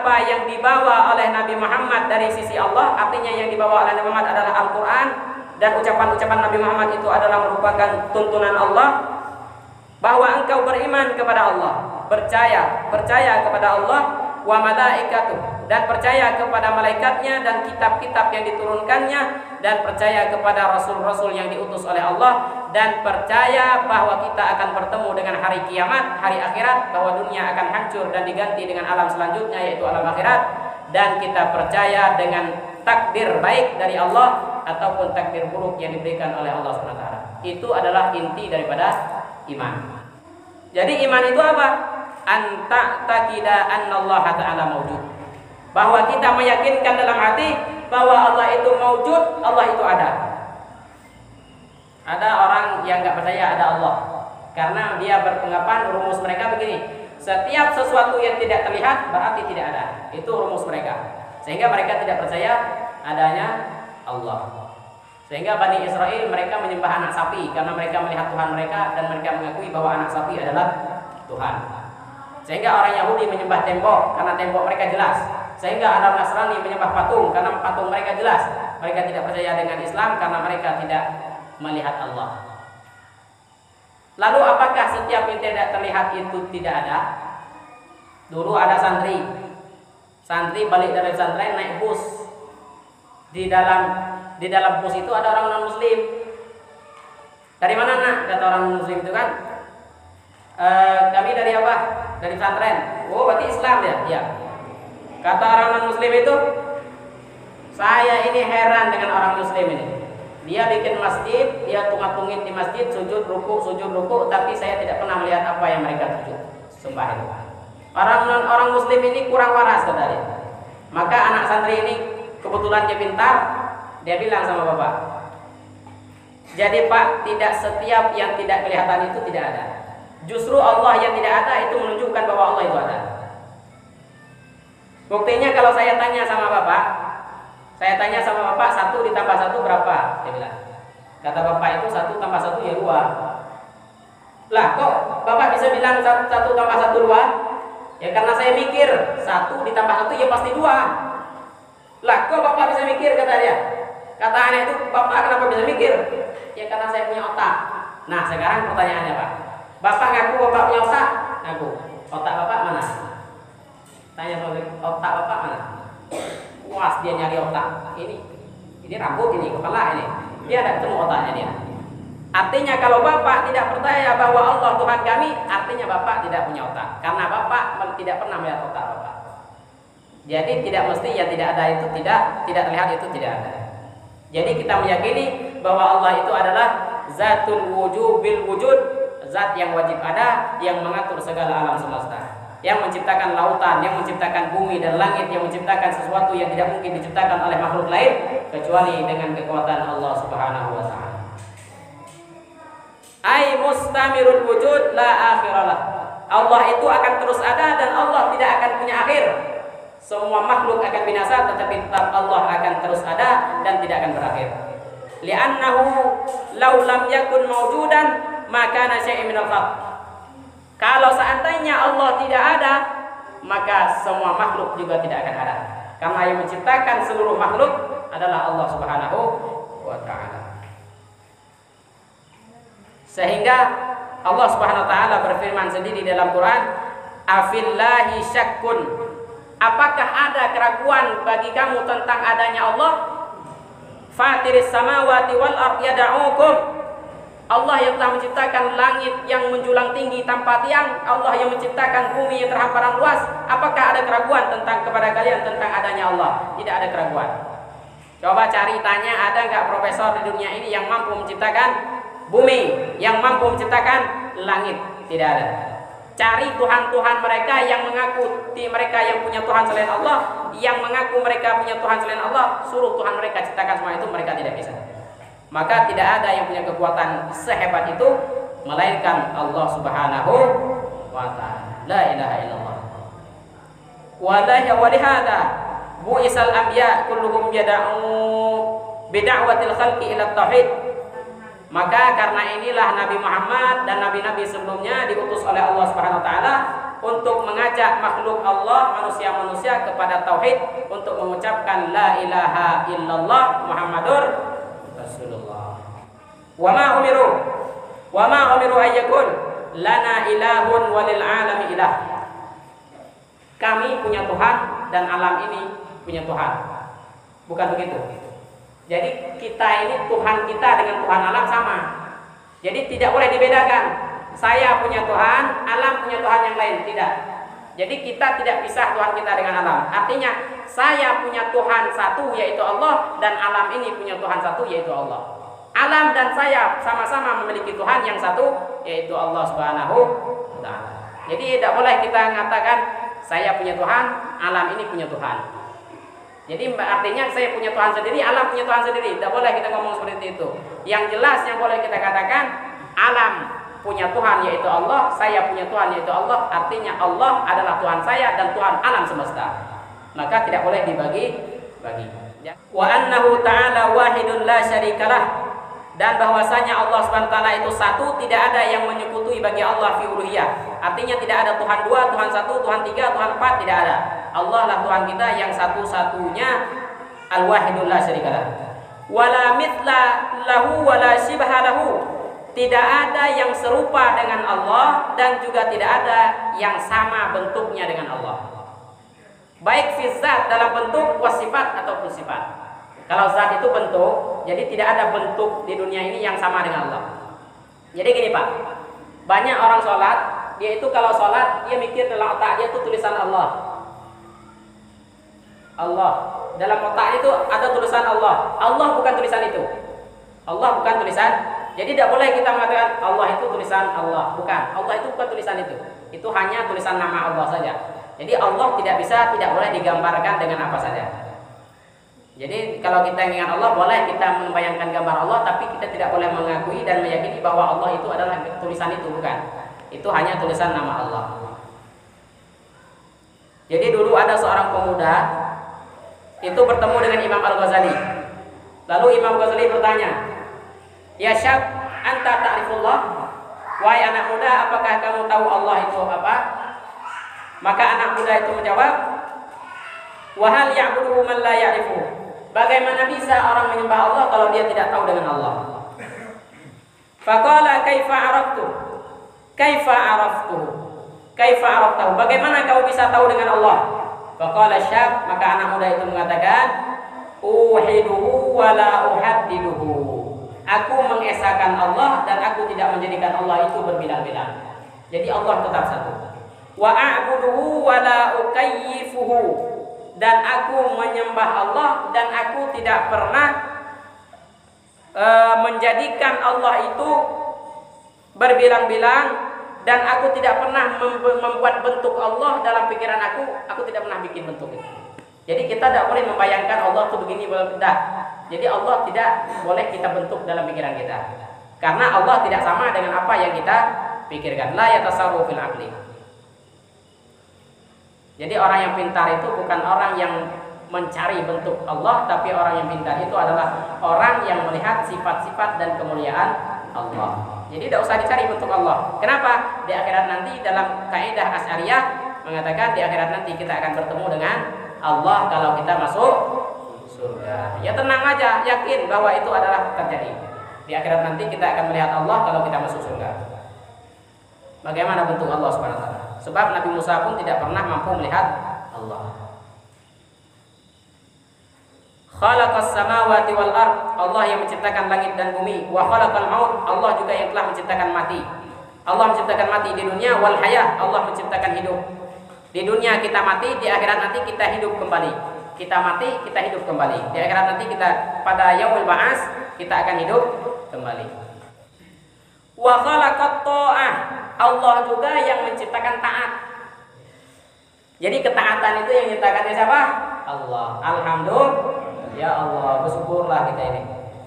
apa yang dibawa oleh Nabi Muhammad dari sisi Allah, artinya yang dibawa oleh Nabi Muhammad adalah Al-Quran, dan ucapan-ucapan Nabi Muhammad itu adalah merupakan tuntunan Allah, bahwa engkau beriman kepada Allah, percaya kepada Allah, wa malaikatuh, dan percaya kepada malaikatnya dan kitab-kitab yang diturunkannya, dan percaya kepada rasul-rasul yang diutus oleh Allah, dan percaya bahwa kita akan bertemu dengan hari kiamat, hari akhirat, bahwa dunia akan hancur dan diganti dengan alam selanjutnya yaitu alam akhirat, dan kita percaya dengan takdir baik dari Allah ataupun takdir buruk yang diberikan oleh Allah SWT. Itu adalah inti daripada iman. Jadi iman itu apa? Anta takida annallaha ta'ala mawjud, bahwa kita meyakinkan dalam hati bahwa Allah itu mawjud, Allah itu ada. Ada orang yang nggak percaya ada Allah karena dia berpenggapan, rumus mereka begini: setiap sesuatu yang tidak terlihat berarti tidak ada. Itu rumus mereka, sehingga mereka tidak percaya adanya Allah. Sehingga Bani Israel mereka menyembah anak sapi karena mereka melihat Tuhan mereka dan mereka mengakui bahwa anak sapi adalah Tuhan. Sehingga orang Yahudi menyembah tembok karena tembok mereka jelas. Sehingga orang Nasrani menyembah patung karena patung mereka jelas. Mereka tidak percaya dengan Islam karena mereka tidak melihat Allah. Lalu apakah setiap yang tidak terlihat itu tidak ada? Dulu ada santri balik dari pesantren naik bus. Di dalam bus itu ada orang non muslim. Dari mana nak? Kata orang non muslim itu kan, kami dari apa? Dari pesantren. Oh, berarti Islam ya? Ya. Kata orang non muslim itu, saya ini heran dengan orang muslim ini. Dia bikin masjid, dia tungat-tungit di masjid, sujud ruku, tapi saya tidak pernah melihat apa yang mereka sembah itu. Orang muslim ini kurang waras, kata dia. Maka anak santri ini kebetulan dia pintar, dia bilang sama bapak, jadi Pak, tidak setiap yang tidak kelihatan itu tidak ada. Justru Allah yang tidak ada itu menunjukkan bahwa Allah itu ada. Buktinya kalau saya tanya sama bapak, 1 ditambah 1 berapa? Dia bilang. Kata bapak itu 1 tambah 1 ya 2. Lah kok bapak bisa bilang 1 tambah 1 2? Ya karena saya mikir 1 ditambah 1 ya pasti 2. Lah kok bapak bisa mikir, kata dia. Kata anak itu, bapak kenapa bisa mikir? Ya karena saya punya otak. Nah sekarang pertanyaannya Pak, bapak ngaku bapak punya otak? Ngaku. Otak bapak mana? Tanya soal otak bapak mana? Puas dia nyari otak. Ini rambut, ini kepala, ini. Dia ada ketemu otaknya dia. Artinya kalau bapak tidak percaya bahwa Allah Tuhan kami, artinya bapak tidak punya otak. Karena bapak tidak pernah melihat otak bapak. Jadi tidak mesti yang tidak ada itu tidak terlihat itu tidak ada. Jadi kita meyakini bahwa Allah itu adalah zatul wujubil wujud, zat yang wajib ada, yang mengatur segala alam semesta, yang menciptakan lautan, yang menciptakan bumi dan langit, yang menciptakan sesuatu yang tidak mungkin diciptakan oleh makhluk lain kecuali dengan kekuatan Allah Subhanahu wa taala. Ai mustamirul wujud la akhiralah. Allah itu akan terus ada dan Allah tidak akan punya akhir. Semua makhluk akan binasa tetapi tetap Allah akan terus ada dan tidak akan berakhir. Li'annahu law lam yakun mawjudan maka syai'un minal khalq. Kalau seandainya Allah tidak ada, maka semua makhluk juga tidak akan ada. Karena yang menciptakan seluruh makhluk adalah Allah Subhanahu wa taala. Sehingga Allah Subhanahu wa taala berfirman sendiri dalam Quran, "Afillahi syakkun." Apakah ada keraguan bagi kamu tentang adanya Allah? Fatiris samawati wal ardi yad'ukum. Allah yang telah menciptakan langit yang menjulang tinggi tanpa tiang, Allah yang menciptakan bumi yang terhamparan luas. Apakah ada keraguan kepada kalian tentang adanya Allah? Tidak ada keraguan. Coba cari tanya, ada nggak profesor di dunia ini yang mampu menciptakan bumi, yang mampu menciptakan langit? Tidak ada. Cari Tuhan-Tuhan mereka yang mengaku mereka yang punya Tuhan selain Allah, yang mengaku mereka punya Tuhan selain Allah, suruh Tuhan mereka ciptakan semua itu, mereka tidak bisa. Maka tidak ada yang punya kekuatan sehebat itu melainkan Allah Subhanahu wa taala. La ilaha illallah. Wa lihada bu'isal anbiya kulluhum yad'u bid'awatil khalqi ila tauhid. Maka karena inilah Nabi Muhammad dan nabi-nabi sebelumnya diutus oleh Allah Subhanahu wa taala untuk mengajak makhluk Allah, manusia-manusia kepada tauhid, untuk mengucapkan la ilaha illallah Muhammadur Rasulullah. Wa ma umiru ayyakun lana ilahun walil alami ilah. Kami punya Tuhan dan alam ini punya Tuhan. Bukan begitu. Jadi kita ini Tuhan kita dengan Tuhan alam sama. Jadi tidak boleh dibedakan. Saya punya Tuhan, alam punya Tuhan yang lain, tidak. Jadi kita tidak pisah Tuhan kita dengan alam. Artinya saya punya Tuhan satu yaitu Allah, dan alam ini punya Tuhan satu yaitu Allah. Alam dan saya sama-sama memiliki Tuhan yang satu yaitu Allah Subhanahu wa taala. Jadi tidak boleh kita mengatakan saya punya Tuhan, alam ini punya Tuhan. Jadi artinya saya punya Tuhan sendiri, alam punya Tuhan sendiri. Tidak boleh kita ngomong seperti itu. Yang jelas yang boleh kita katakan, alam punya Tuhan yaitu Allah, saya punya Tuhan yaitu Allah. Artinya Allah adalah Tuhan saya dan Tuhan alam semesta. Maka tidak boleh dibagi-bagi. Wa annahu ta'ala wahidun la syarikalah. Dan bahwasanya Allah Subhanahu wa taala itu satu, tidak ada yang menyekutuhi bagi Allah fi uluhiyah. Artinya tidak ada Tuhan dua, Tuhan satu, Tuhan tiga, Tuhan empat, tidak ada. Allah lah Tuhan kita yang satu-satunya, al-wahidul la syarikalah. Wala mithla lahu wala shibha lahu. Tidak ada yang serupa dengan Allah dan juga tidak ada yang sama bentuknya dengan Allah. Baik fi zat dalam bentuk, wasifat ataupun sifat. Kalau zat itu bentuk, jadi tidak ada bentuk di dunia ini yang sama dengan Allah. Jadi gini Pak, banyak orang sholat, dia itu kalau sholat, dia mikir dalam otak dia itu tulisan Allah. Allah, dalam otak itu ada tulisan Allah. Allah bukan tulisan itu. Allah bukan tulisan. Jadi tidak boleh kita mengatakan Allah itu tulisan Allah. Bukan, Allah itu bukan tulisan itu. Itu hanya tulisan nama Allah saja. Jadi Allah tidak boleh digambarkan dengan apa saja. Jadi kalau kita ingat Allah, boleh kita membayangkan gambar Allah, tapi kita tidak boleh mengakui dan meyakini bahwa Allah itu adalah tulisan itu, bukan. Itu hanya tulisan nama Allah. Jadi dulu ada seorang pemuda itu bertemu dengan Imam Al-Ghazali. Lalu Imam Ghazali bertanya, "Ya syab, anta ta'rifullah?" Wahai anak muda, apakah kamu tahu Allah itu apa? Maka anak muda itu menjawab, "Wa hal ya'budu man la ya'rifu?" Bagaimana bisa orang menyembah Allah kalau dia tidak tahu dengan Allah? Faqala kaifa araftu? Kaifa araftu? Kaifa araftahu? Bagaimana kau bisa tahu dengan Allah? Faqala syab, maka anak muda itu mengatakan, uhiduhu wa la uhaddiduhu. Aku mengesahkan Allah dan aku tidak menjadikan Allah itu berbilang-bilang. Jadi Allah tetap satu. Wa a'buduhu wa la ukayyifuhu. Dan aku menyembah Allah dan aku tidak pernah menjadikan Allah itu berbilang-bilang, dan aku tidak pernah membuat bentuk Allah dalam pikiran aku tidak pernah bikin bentuk itu. Jadi kita tidak boleh membayangkan Allah itu begini, tidak. Jadi Allah tidak boleh kita bentuk dalam pikiran kita, karena Allah tidak sama dengan apa yang kita pikirkan. La yatasarru fil aqli. Jadi orang yang pintar itu bukan orang yang mencari bentuk Allah, tapi orang yang pintar itu adalah orang yang melihat sifat-sifat dan kemuliaan Allah. Jadi tidak usah dicari bentuk Allah. Kenapa? Di akhirat nanti dalam kaidah Asy'ariyah mengatakan di akhirat nanti kita akan bertemu dengan Allah kalau kita masuk surga. Ya tenang aja, yakin bahwa itu adalah terjadi. Di akhirat nanti kita akan melihat Allah kalau kita masuk surga. Bagaimana bentuk Allah Subhanahu wa taala? Sebab Nabi Musa pun tidak pernah mampu melihat Allah. Khalaqas samawati wal ard, Allah yang menciptakan langit dan bumi. Wa khalaqal maut, Allah juga yang telah menciptakan mati. Allah menciptakan mati di dunia, wal hayah, Allah menciptakan hidup. Di dunia kita mati, di akhirat nanti kita hidup kembali. Kita mati, kita hidup kembali. Di akhirat nanti kita pada yaumul ba'ats kita akan hidup kembali. Wa khalaqat ta'ah, Allah juga yang menciptakan taat. Jadi ketaatan itu yang menciptakannya siapa? Allah. Alhamdulillah, ya Allah, bersyukurlah kita ini.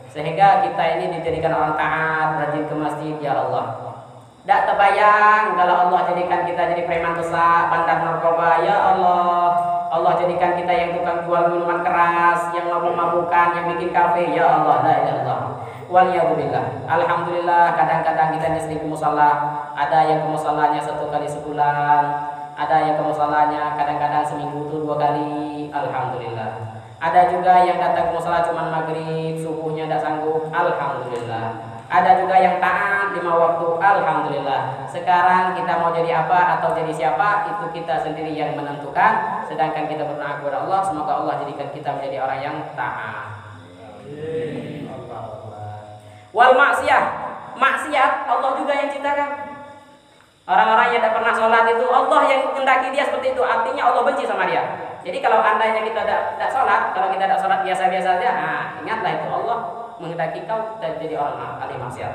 Sehingga kita ini dijadikan orang taat, rajin ke masjid, ya Allah. Tidak terbayang kalau Allah jadikan kita jadi preman besar, bandar narkoba, ya Allah. Allah jadikan kita yang tukang jual minuman keras, yang mabuk-mabukan, yang bikin kafe, ya Allah. La ilaha illallah. Waliyahumillah. Alhamdulillah, kadang-kadang kita sering ke musala. Ada yang ke musalanya 1 kali sebulan, Ada yang ke musholanya kadang-kadang seminggu itu 2 kali, alhamdulillah. Ada juga yang datang ke mushola cuma maghrib, subuhnya tidak sanggup, alhamdulillah. Ada juga yang taat 5 waktu, alhamdulillah. Sekarang kita mau jadi apa atau jadi siapa, itu kita sendiri yang menentukan. Sedangkan kita berdoa kepada Allah, semoga Allah jadikan kita menjadi orang yang taat. Wal maksiyah, maksiat Allah juga yang ciptakan. Orang-orang yang tidak pernah sholat itu Allah yang menghendaki dia seperti itu. Artinya Allah benci sama dia. Jadi kalau andainya kita tidak sholat, kalau kita tidak sholat biasa-biasa saja, nah ingatlah itu Allah menghendaki kau jadi orang ahli maksiat.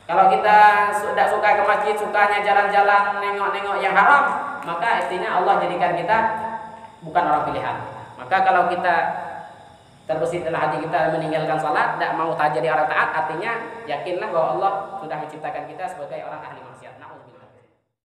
Kalau kita sudah suka ke masjid, sukanya jalan-jalan, nengok-nengok yang haram, maka istinya Allah jadikan kita bukan orang pilihan. Maka kalau kita terbesit dalam hati kita meninggalkan sholat, tidak mau jadi orang taat, artinya yakinlah bahwa Allah sudah menciptakan kita sebagai orang ahli maksiat. Na'udzubillah.